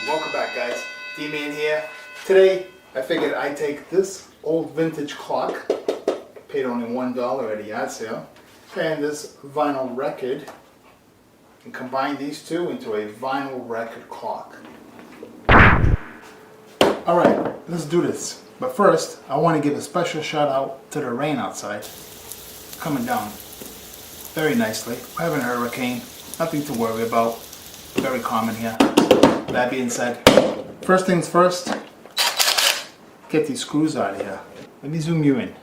Welcome back, guys. D-Man here. Today I figured I'd take this old vintage clock, paid only $1 at a yard sale, and this vinyl record, and combine these two into a vinyl record clock. Alright, let's do this. But first, I want to give a special shout out to the rain outside. Coming down very nicely. We're having a hurricane, nothing to worry about. Very common here. That being said, first things first, get these screws out of here. Let me zoom you in.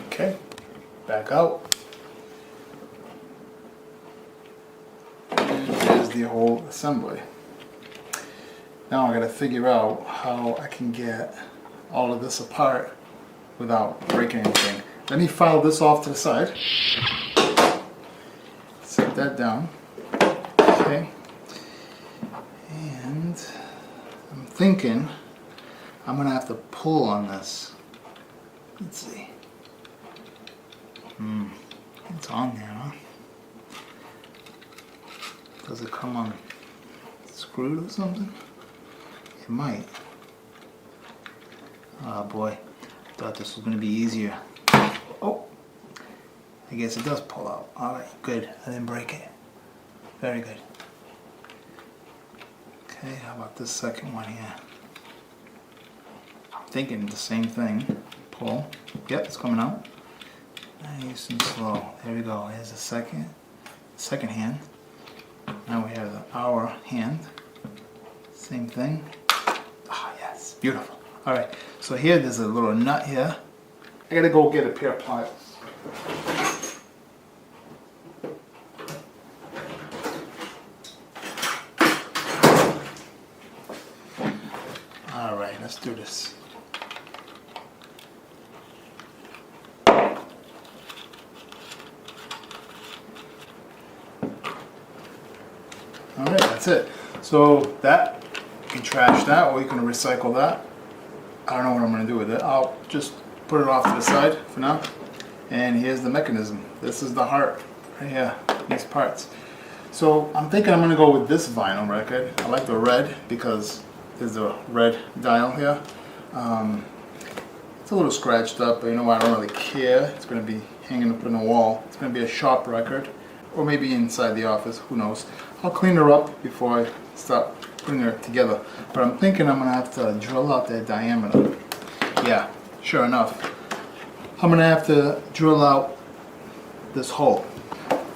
Okay, back out. The whole assembly. Now I gotta figure out how I can get all of this apart without breaking anything. Let me file this off to the side. Set that down. Okay. And I'm thinking I'm gonna have to pull on this. Let's see. It's on there, huh? Does it come on screwed or something? It might. Oh boy, thought this was going to be easier. Oh, I guess it does pull out. Alright, good. I didn't break it. Very good. Okay, how about this second one here? I'm thinking the same thing. Pull. Yep, it's coming out. Nice and slow. There we go. Here's the second hand. Now we have our hand. Same thing. Ah, yes, beautiful. All right, so here there's a little nut here. I gotta go get a pair of pliers. All right, let's do this. Alright, that's it. So that, you can trash that or you can recycle that. I don't know what I'm going to do with it. I'll just put it off to the side for now. And here's the mechanism. This is the heart right here, these parts. So I'm thinking I'm going to go with this vinyl record. I like the red because there's a red dial here. It's a little scratched up, but you know what, I don't really care. It's going to be hanging up on the wall. It's going to be a sharp record. Or maybe inside the office, who knows. I'll clean her up before I start putting her together. But I'm thinking I'm gonna have to drill out that diameter. Yeah, sure enough. I'm gonna have to drill out this hole.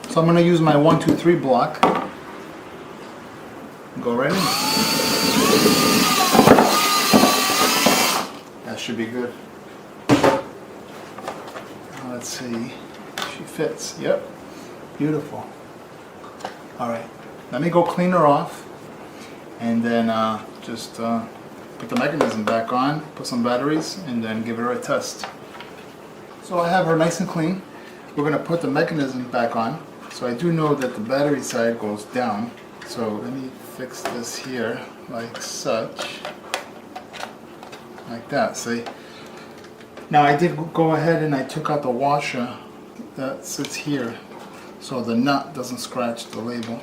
So I'm gonna use my 1, 2, 3 block. Go right in. That should be good. Now let's see. She fits. Yep. Beautiful. Alright, let me go clean her off and then just put the mechanism back on, put some batteries, and then give her a test. So I have her nice and clean. We're going to put the mechanism back on. So I do know that the battery side goes down. So let me fix this here like such. Like that, see? Now I did go ahead and I took out the washer that sits here, so the nut doesn't scratch the label.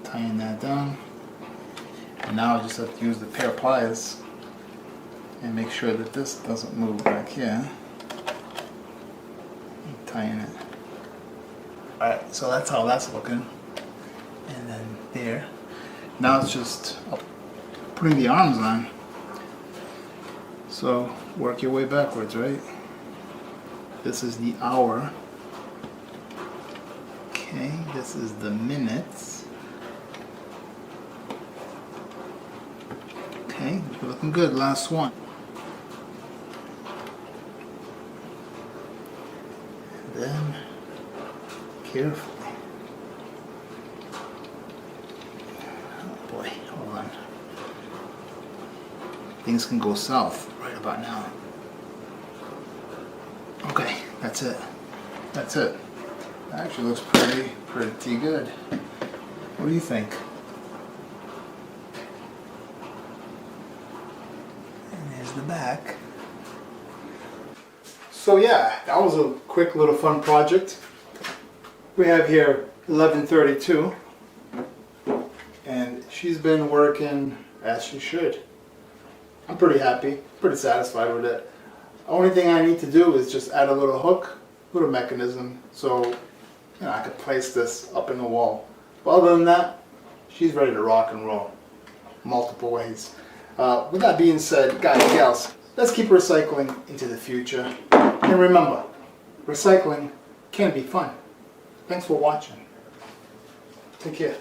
Tying that down. And now I just have to use the pair of pliers and make sure that this doesn't move back here. Tying it. Alright, so that's how that's looking. And then there. Now it's just putting the arms on. So work your way backwards, right? This is the hour. Okay, this is the minutes. Okay, we're looking good. Last one. And then carefully. Oh boy, hold on. Things can go south right about now. Okay, that's it. That's it. That actually looks pretty good. What do you think? And there's the back. So yeah, that was a quick little fun project. We have here 11:32, and she's been working as she should. I'm pretty happy, pretty satisfied with it. Only thing I need to do is just add a little hook, little mechanism, so I could place this up in the wall. But other than that, she's ready to rock and roll, multiple ways. With that being said, guys and gals, let's keep recycling into the future. And remember, recycling can be fun. Thanks for watching. Take care.